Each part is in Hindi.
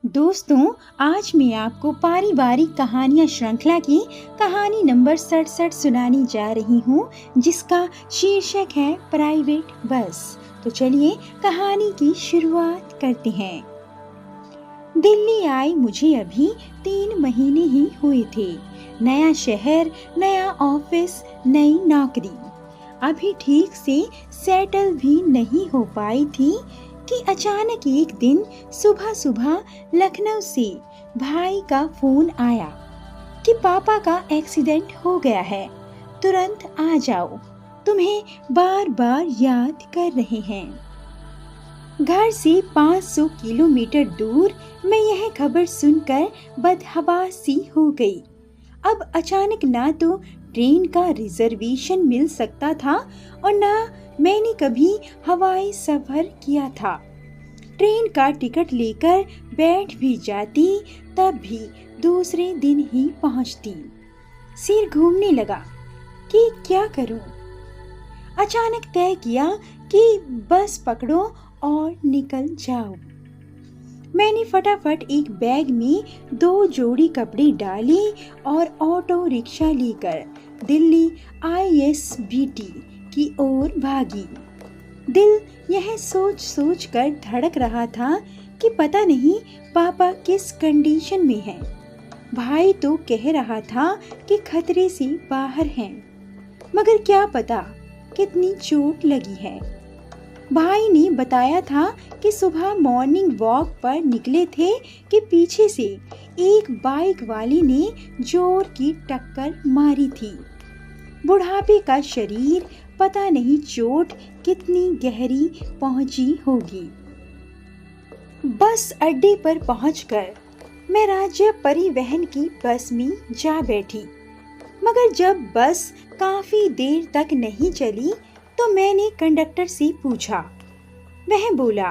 दोस्तों, आज मैं आपको पारिवारिक कहानियाँ श्रृंखला की कहानी नंबर 67 सुनाने जा रही हूँ, जिसका शीर्षक है प्राइवेट बस। तो चलिए कहानी की शुरुआत करते हैं। दिल्ली आए मुझे अभी 3 महीने ही हुए थे। नया शहर, नया ऑफिस, नई नौकरी। अभी ठीक से सेटल भी नहीं हो पाई थी कि अचानक एक दिन सुबह सुबह लखनऊ से भाई का फोन आया कि पापा का एक्सीडेंट हो गया है, तुरंत आ जाओ, तुम्हें बार बार याद कर रहे हैं। घर से 500 किलोमीटर दूर मैं यह खबर सुनकर बदहवास सी हो गई। अब अचानक ना तो ट्रेन का रिजर्वेशन मिल सकता था और ना मैंने कभी हवाई सफर किया था। ट्रेन का टिकट लेकर बैठ भी जाती तब भी दूसरे दिन ही पहुंचती। सिर घूमने लगा कि क्या करूं। अचानक तय किया कि बस पकड़ो और निकल जाओ। मैंने फटाफट एक बैग में 2 जोड़ी कपड़े डाले और ऑटो रिक्शा लेकर दिल्ली ISBT की ओर भागी। दिल यह सोच सोच कर धड़क रहा था कि पता नहीं पापा किस कंडीशन में हैं। भाई तो कह रहा था कि खतरे से बाहर हैं, मगर क्या पता कितनी चोट लगी है। भाई ने बताया था कि सुबह मॉर्निंग वॉक पर निकले थे कि पीछे से एक बाइक वाले ने जोर की टक्कर मारी थी। बुढ़ापे का शरीर, पता नहीं चोट कितनी गहरी पहुंची होगी। बस अड्डे पर पहुंचकर मैं राज्य परिवहन की बस में जा बैठी, मगर जब बस काफी देर तक नहीं चली तो मैंने कंडक्टर से पूछा। वह बोला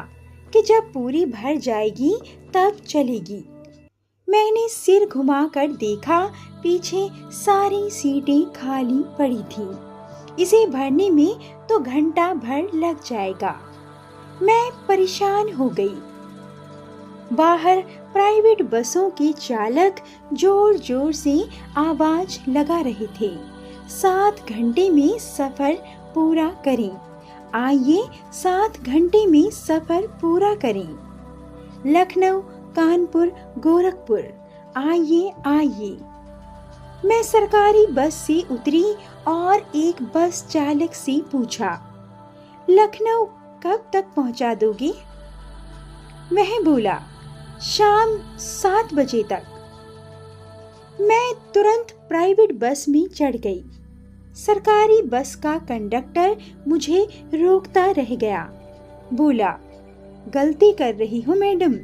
कि जब पूरी भर जाएगी तब चलेगी। मैंने सिर घुमाकर देखा, पीछे सारी सीटें खाली पड़ी थीं। इसे भरने में तो घंटा भर लग जाएगा। मैं परेशान हो गई। बाहर प्राइवेट बसों के चालक जोर जोर से आवाज लगा रहे थे, 7 घंटे में सफर पूरा करें, आइए 7 घंटे में सफर पूरा करें। लखनऊ, कानपुर, गोरखपुर, आइए आइए। मैं सरकारी बस से उतरी और एक बस चालक से पूछा, लखनऊ कब तक पहुंचा दोगे? वह बोला, शाम 7 बजे तक। मैं तुरंत प्राइवेट बस में चढ़ गई। सरकारी बस का कंडक्टर मुझे रोकता रह गया। बोला, गलती कर रही हो मैडम,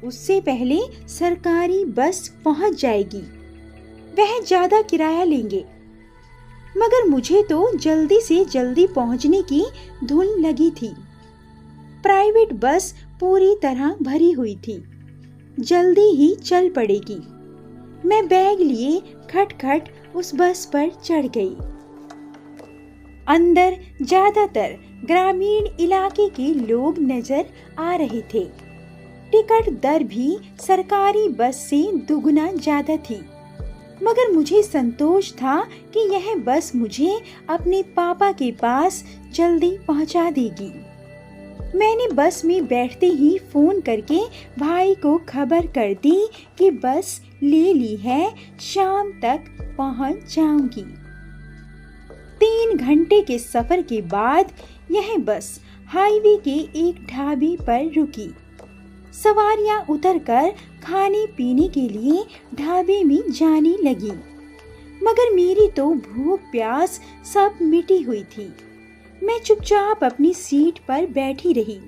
उससे पहले सरकारी बस पहुंच जाएगी, वह ज्यादा किराया लेंगे। मगर मुझे तो जल्दी से जल्दी पहुंचने की धुन लगी थी। प्राइवेट बस पूरी तरह भरी हुई थी, जल्दी ही चल पड़ेगी। मैं बैग लिए खटखट उस बस पर चढ़ गई। अंदर ज्यादातर ग्रामीण इलाके के लोग नजर आ रहे थे। टिकट दर भी सरकारी बस से दुगुना ज्यादा थी, मगर मुझे संतोष था कि यह बस मुझे अपने पापा के पास जल्दी पहुंचा देगी। मैंने बस में बैठते ही फोन करके भाई को खबर कर दी कि बस ले ली है, शाम तक पहुंच जाऊंगी। 3 घंटे के सफर के बाद यह बस हाईवे के एक ढाबे पर रुकी। सवारियां उतरकर खाने पीने के लिए ढाबे में जाने लगी, मगर मेरी तो भूख प्यास सब मिटी हुई थी। मैं चुपचाप अपनी सीट पर बैठी रही।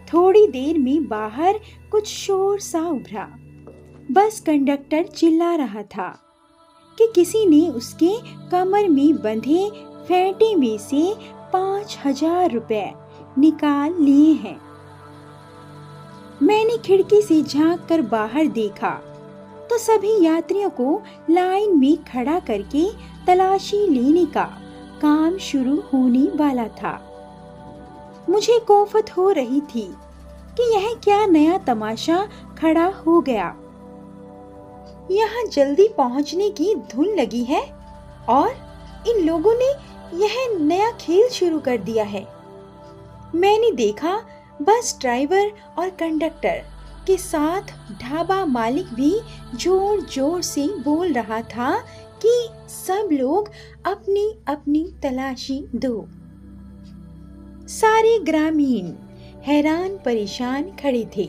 थोड़ी देर में बाहर कुछ शोर सा उभरा। बस कंडक्टर चिल्ला रहा था कि किसी ने उसके कमर में बंधे फेंटे में से 5000 रुपए निकाल लिए हैं। मैंने खिड़की से झांक कर बाहर देखा तो सभी यात्रियों को लाइन में खड़ा करके तलाशी लेने का काम शुरू होने वाला था। मुझे कोफत हो रही थी कि यह क्या नया तमाशा खड़ा हो गया। यहाँ जल्दी पहुंचने की धुन लगी है और इन लोगों ने यह नया खेल शुरू कर दिया है। मैंने देखा बस ड्राइवर और कंडक्टर के साथ ढाबा मालिक भी जोर जोर से बोल रहा था कि सब लोग अपनी अपनी तलाशी दो। सारे ग्रामीण हैरान परेशान खड़े थे।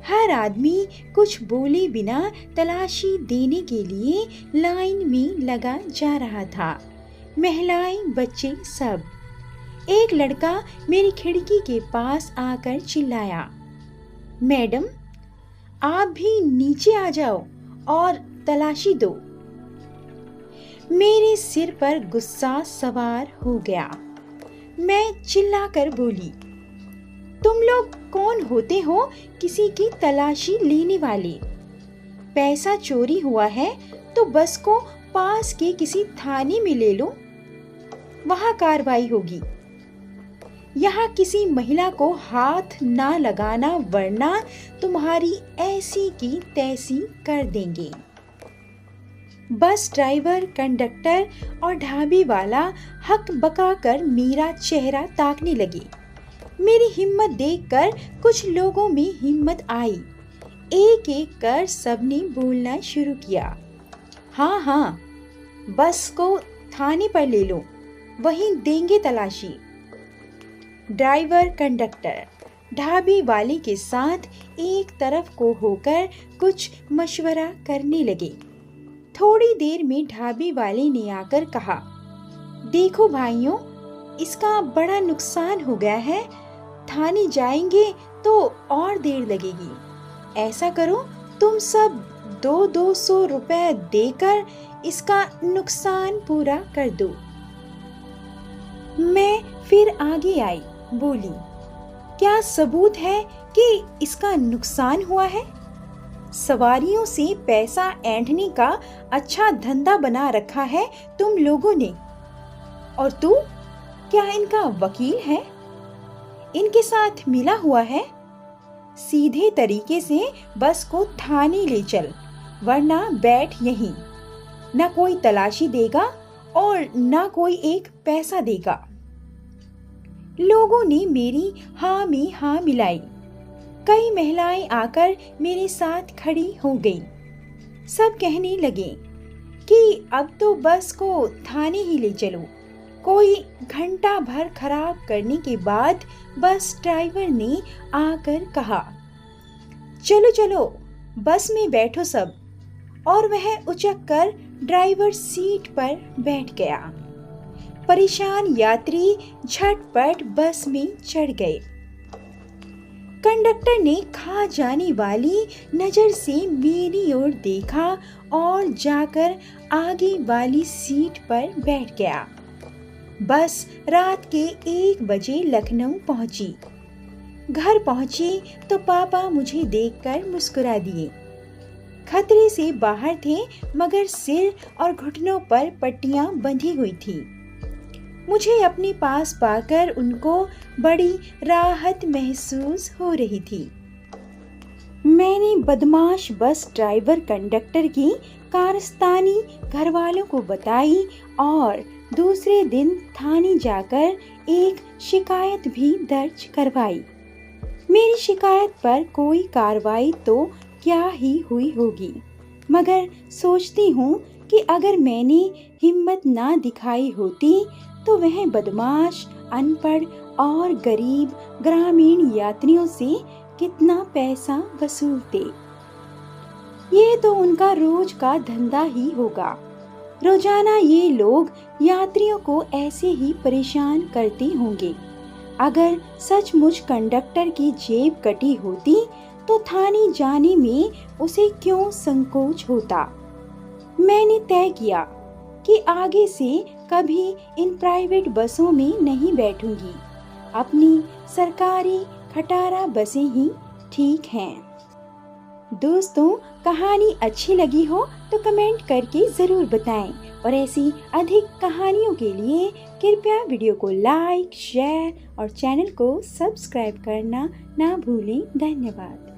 हर आदमी कुछ बोले बिना तलाशी देने के लिए लाइन में लगा जा रहा था। महिलाएं, बच्चे सब। एक लड़का मेरी खिड़की के पास आकर चिल्लाया, मैडम आप भी नीचे आ जाओ और तलाशी दो। मेरे सिर पर गुस्सा सवार हो गया। मैं चिल्लाकर बोली, तुम लोग कौन होते हो किसी की तलाशी लेने वाले? पैसा चोरी हुआ है तो बस को पास के किसी थाने में ले लो, वहां कार्रवाई होगी। यहाँ किसी महिला को हाथ ना लगाना वरना तुम्हारी ऐसी की तैसी कर देंगे। बस ड्राइवर, कंडक्टर और ढाबे वाला हक बका कर मेरा चेहरा ताकने लगे। मेरी हिम्मत देखकर कुछ लोगों में हिम्मत आई। एक एक कर सबने बोलना शुरू किया, हाँ हाँ बस को थाने पर ले लो, वहीं देंगे तलाशी। ड्राइवर, कंडक्टर ढाबे वाले के साथ एक तरफ को होकर कुछ मशवरा करने लगे। थोड़ी देर में ढाबे वाले ने आकर कहा, देखो भाइयों, इसका बड़ा नुकसान हो गया है, थाने जाएंगे तो और देर लगेगी। ऐसा करो तुम सब 200 रुपए देकर इसका नुकसान पूरा कर दो। मैं फिर आगे आई, बोली, क्या सबूत है कि इसका नुकसान हुआ है? सवारियों से पैसा ऐंठने का अच्छा धंधा बना रखा है तुम लोगों ने। और तू क्या इनका वकील है? इनके साथ मिला हुआ है? सीधे तरीके से बस को थाने ले चल, वरना बैठ यहीं। ना कोई तलाशी देगा और ना कोई एक पैसा देगा। लोगों ने मेरी हाँ में हाँ मिलाई। कई महिलाएं आकर मेरे साथ खड़ी हो गई। सब कहने लगे कि अब तो बस को थाने ही ले चलो। कोई घंटा भर खराब करने के बाद बस ड्राइवर ने आकर कहा, चलो चलो बस में बैठो सब। और वह उचक कर ड्राइवर सीट पर बैठ गया। परेशान यात्री झटपट बस में चढ़ गए। कंडक्टर ने खा जाने वाली नजर से मेरी ओर देखा और जाकर आगे वाली सीट पर बैठ गया। बस रात के 1 बजे लखनऊ पहुंची। घर पहुंची तो पापा मुझे देखकर मुस्कुरा दिए। खतरे से बाहर थे मगर सिर और घुटनों पर पट्टियां बंधी हुई थी। मुझे अपने पास पाकर उनको बड़ी राहत महसूस हो रही थी। मैंने बदमाश बस ड्राइवर कंडक्टर की कारस्तानी घर वालों को बताई और दूसरे दिन थाने जाकर एक शिकायत भी दर्ज करवाई। मेरी शिकायत पर कोई कार्रवाई तो क्या ही हुई होगी, मगर सोचती हूँ कि अगर मैंने हिम्मत ना दिखाई होती तो वह बदमाश, अनपढ़ और गरीब ग्रामीण यात्रियों से कितना पैसा वसूलते। ये तो उनका रोज का धंधा ही होगा। रोजाना ये लोग यात्रियों को ऐसे ही परेशान करते होंगे। अगर सचमुच कंडक्टर की जेब कटी होती तो थाने जाने में उसे क्यों संकोच होता। मैंने तय किया कि आगे से कभी इन प्राइवेट बसों में नहीं बैठूंगी। अपनी सरकारी खटारा बसें ही ठीक हैं। दोस्तों, कहानी अच्छी लगी हो तो कमेंट करके ज़रूर बताएं और ऐसी अधिक कहानियों के लिए कृपया वीडियो को लाइक, शेयर और चैनल को सब्सक्राइब करना ना भूलें। धन्यवाद।